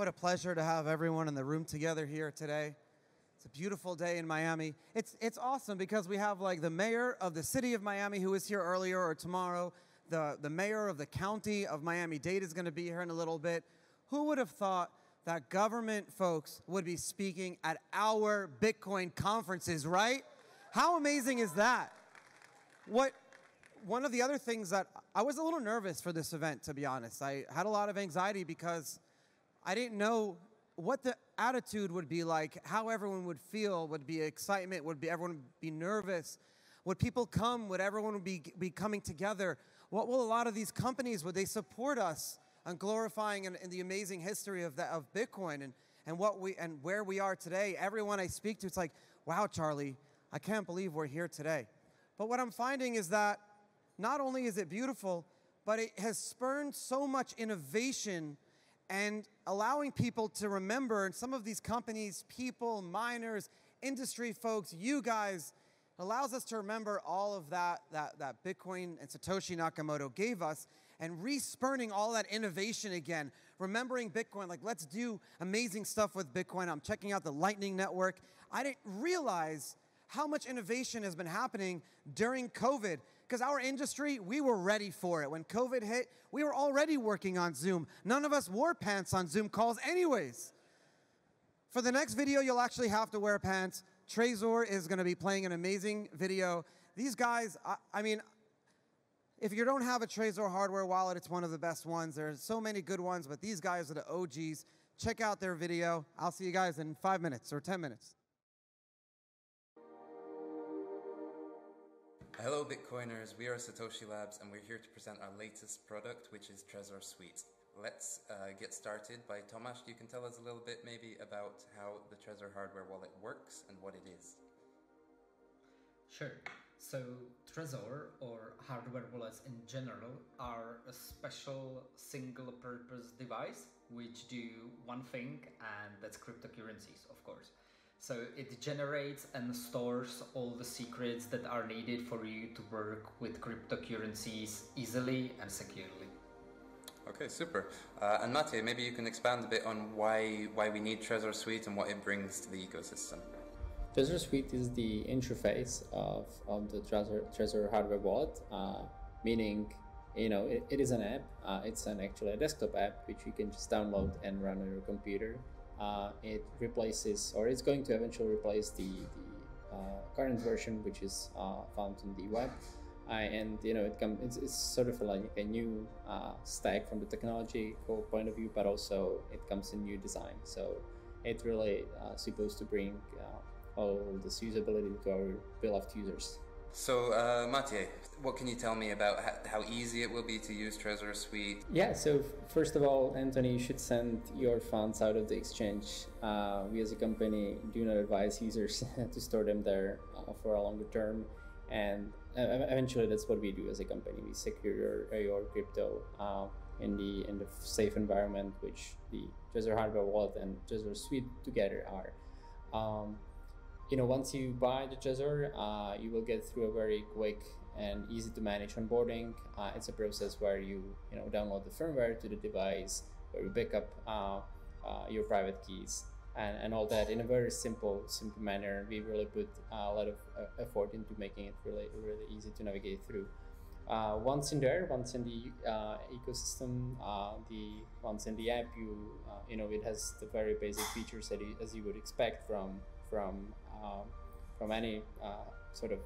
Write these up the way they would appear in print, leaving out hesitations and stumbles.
What a pleasure to have everyone in the room together here today. It's a beautiful day in Miami. It's awesome because we have like the mayor of the city of Miami who was here earlier or tomorrow. The mayor of the county of Miami-Dade is going to be here in a little bit. Who would have thought that government folks would be speaking at our Bitcoin conferences, right? How amazing is that? One of the other things that I was a little nervous for this event, to be honest. I had a lot of anxiety because I didn't know what the attitude would be like, how everyone would feel, would be excitement, everyone be nervous, would people come, would everyone be coming together? What will a lot of these companies, would they support us on glorifying in the amazing history of Bitcoin and where we are today? Everyone I speak to, it's like, wow, Charlie, I can't believe we're here today. But what I'm finding is that not only is it beautiful, but it has spurned so much innovation and allowing people to remember, and some of these companies, people, miners, industry folks, you guys, allows us to remember all of that Bitcoin and Satoshi Nakamoto gave us, and re-spurning all that innovation again, remembering Bitcoin, like let's do amazing stuff with Bitcoin. I'm checking out the Lightning Network. I didn't realize how much innovation has been happening during COVID, because our industry, we were ready for it. When COVID hit, we were already working on Zoom. None of us wore pants on Zoom calls anyways. For the next video, you'll actually have to wear pants. Trezor is going to be playing an amazing video. These guys, I mean, if you don't have a Trezor hardware wallet, it's one of the best ones. There's so many good ones, but these guys are the OGs. Check out their video. I'll see you guys in 5 minutes or 10 minutes. Hello Bitcoiners, we are Satoshi Labs and we're here to present our latest product, which is Trezor Suite. Let's get started by Tomasz. You can tell us a little bit maybe about how the Trezor hardware wallet works and what it is. Sure. So Trezor, or hardware wallets in general, are a special single-purpose device which do one thing, and that's cryptocurrencies, of course. So it generates and stores all the secrets that are needed for you to work with cryptocurrencies easily and securely. Okay, super. And Matej, maybe you can expand a bit on why we need Trezor Suite and what it brings to the ecosystem. Trezor Suite is the interface of the Trezor hardware wallet, meaning, you know, it is an app. It's actually a desktop app which you can just download and run on your computer. It replaces, or it's going to eventually replace the current version, which is found on the web. And you know, it's sort of like a new stack from the technological point of view, but also it comes in new design. So it really supposed to bring all this usability to our beloved users. So Matej, what can you tell me about how easy it will be to use Trezor Suite? Yeah, so first of all, Anthony, you should send your funds out of the exchange. We as a company do not advise users to store them there for a longer term. And eventually that's what we do as a company. We secure your crypto in the safe environment, which the Trezor hardware wallet and Trezor Suite together are. You know, once you buy the Trezor, you will get through a very quick and easy to manage onboarding. It's a process where you download the firmware to the device, where you back up your private keys and all that in a very simple manner. We really put a lot of effort into making it really easy to navigate through. Once in there, once in the ecosystem, once in the app, you know, it has the very basic features that as you would expect from any sort of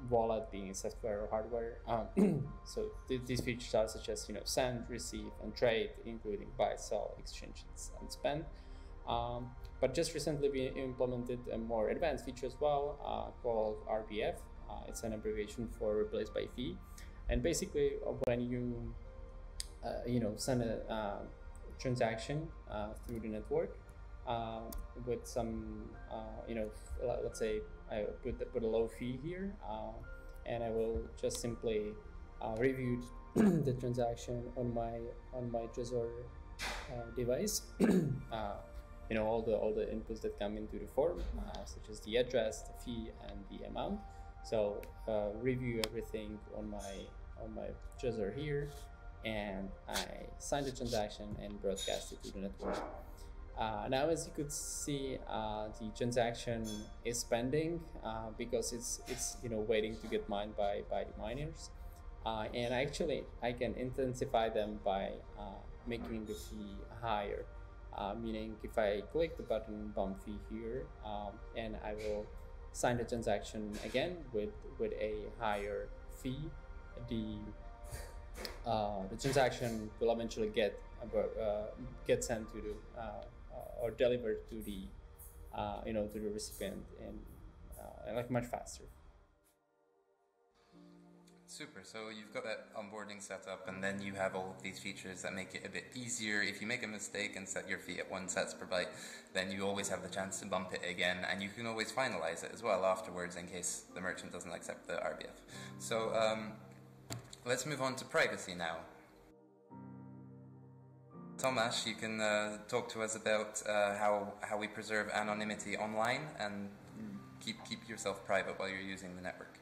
wallet, being software or hardware. So these features are such as, you know, send, receive, and trade, including buy, sell, exchanges, and spend. But just recently we implemented a more advanced feature as well, called RBF. It's an abbreviation for replaced by fee, and basically when you send a transaction through the network with some let's say I put a low fee here, and I will just simply review the transaction on my Trezor device. You know, all the inputs that come into the form, such as the address, the fee, and the amount. So review everything on my Trezor here, and I sign the transaction and broadcast it to the network. Now, as you could see, the transaction is pending because it's waiting to get mined by the miners, and actually I can intensify them by making the fee higher. Meaning, if I click the button bump fee here, and I will sign the transaction again with a higher fee, the transaction will eventually get sent to the or delivered to the to the recipient and like much faster. Super. So you've got that onboarding set up, and then you have all of these features that make it a bit easier. If you make a mistake and set your fee at 1 sats per byte, then you always have the chance to bump it again, and you can always finalize it as well afterwards in case the merchant doesn't accept the RBF. So let's move on to privacy now. Tomasz, you can talk to us about how we preserve anonymity online and keep yourself private while you're using the network.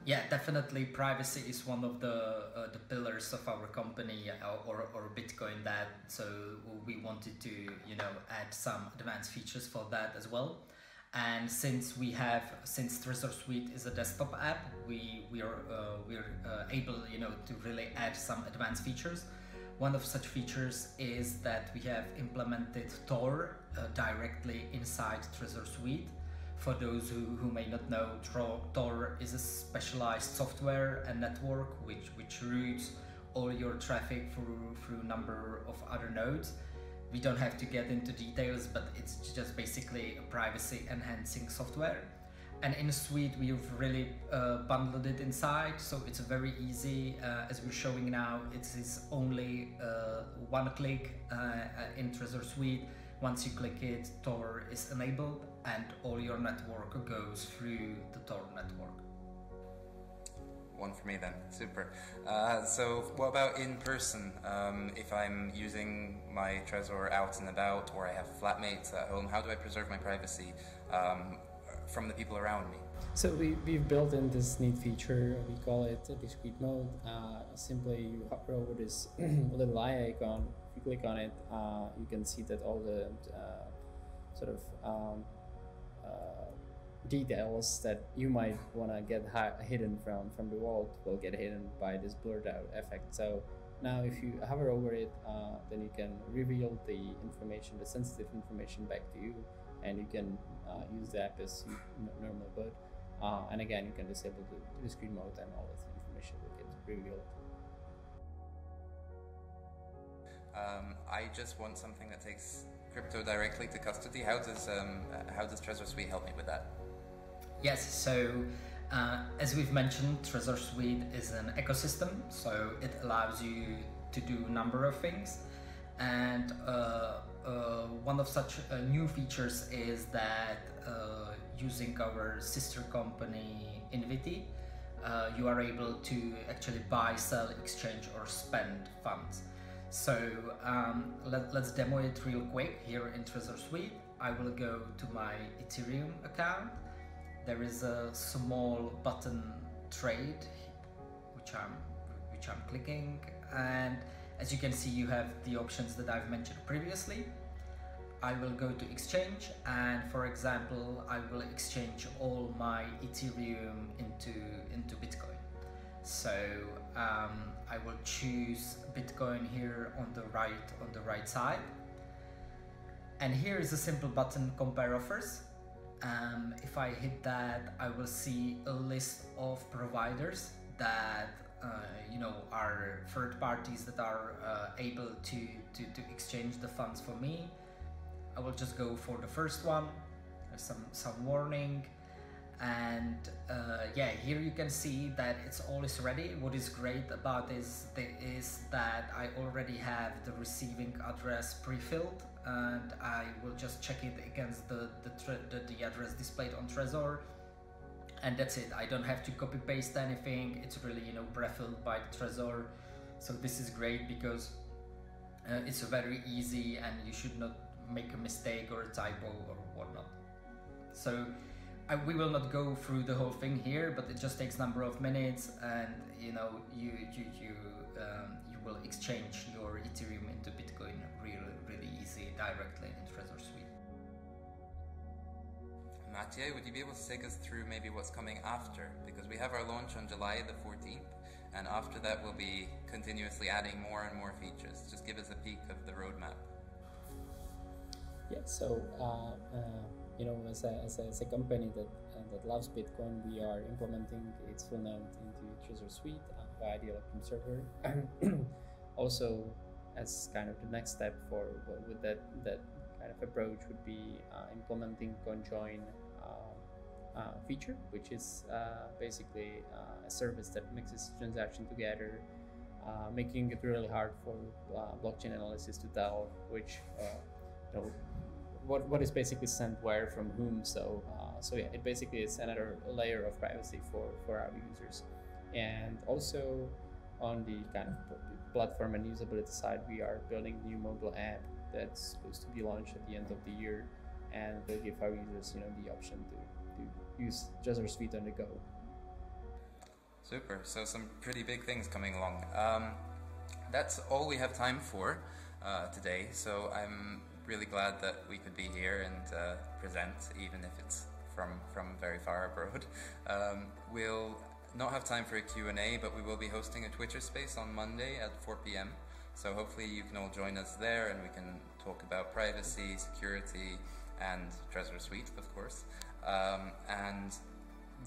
Yeah, definitely. Privacy is one of the pillars of our company or Bitcoin. So we wanted to add some advanced features for that as well. And since Trezor Suite is a desktop app, we are able to really add some advanced features. One of such features is that we have implemented Tor directly inside Trezor Suite. For those who may not know, Tor is a specialized software and network which routes all your traffic through a number of other nodes. We don't have to get into details, but it's just basically a privacy enhancing software. And in Suite, we've really bundled it inside, so it's very easy. As we're showing now, it is only one click in Trezor Suite. Once you click it, Tor is enabled, and all your network goes through the Tor network. One for me then. Super. So what about in person? If I'm using my Trezor out and about, or I have flatmates at home, how do I preserve my privacy from the people around me? So we've built in this neat feature. We call it discrete mode. Simply you hover over this little eye icon. If you click on it, you can see that all the sort of details that you might want to get hidden from the world will get hidden by this blurred out effect. So now if you hover over it, then you can reveal the information, the sensitive information back to you, and you can use the app as you normally would. And again, you can disable the discrete mode, and all of the information will get revealed. I just want something that takes crypto directly to custody. How does Trezor Suite help me with that? Yes, so as we've mentioned, Trezor Suite is an ecosystem, so it allows you to do a number of things. And one of such new features is that using our sister company Invity, you are able to actually buy, sell, exchange, or spend funds. So let's demo it real quick here in Trezor Suite. I will go to my Ethereum account. There is a small button trade, which I'm clicking, and as you can see, you have the options that I've mentioned previously. I will go to exchange, and for example, I will exchange all my Ethereum into Bitcoin. So I will choose Bitcoin here on the right side, and here is a simple button, compare offers. If I hit that, I will see a list of providers that are third parties that are able to exchange the funds for me. I will just go for the first one. There's some warning, and yeah, here you can see that it's all is ready. What is great about this is that I already have the receiving address pre-filled, and I will just check it against the address displayed on Trezor, and that's it. I don't have to copy paste anything. It's really pre-filled by Trezor, so this is great because it's very easy, and you should not make a mistake or a typo or whatnot. So we will not go through the whole thing here, but it just takes a number of minutes, and you will exchange your Ethereum into Bitcoin really easy directly in Trezor Suite. Mathieu, would you be able to take us through maybe what's coming after? Because we have our launch on July the 14th, and after that we'll be continuously adding more and more features. Just give us a peek of the roadmap. Yeah, so as a company that loves Bitcoin, we are implementing its full node into Trezor Suite via the Electrum server. Also, as kind of the next step with that kind of approach would be implementing conjoin feature, which is basically a service that mixes transactions together, making it really hard for blockchain analysis to tell which what is basically sent where from whom. So yeah, it basically is another layer of privacy for our users. And also on the kind of platform and usability side, we are building a new mobile app that's supposed to be launched at the end of the year, and will give our users the option to use Trezor Suite on the go. Super. So some pretty big things coming along. That's all we have time for today. So I'm really glad that we could be here and present, even if it's from very far abroad. We'll not have time for a Q&A, but we will be hosting a Twitter space on Monday at 4 p.m. So hopefully you can all join us there, and we can talk about privacy, security, and Trezor Suite, of course. And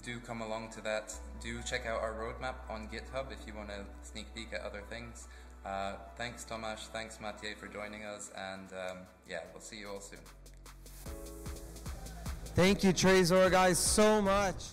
do come along to that. Do check out our roadmap on GitHub if you want to sneak peek at other things. Thanks Tomasz, thanks Mathieu for joining us, and yeah, we'll see you all soon. Thank you, Trezor, guys, so much.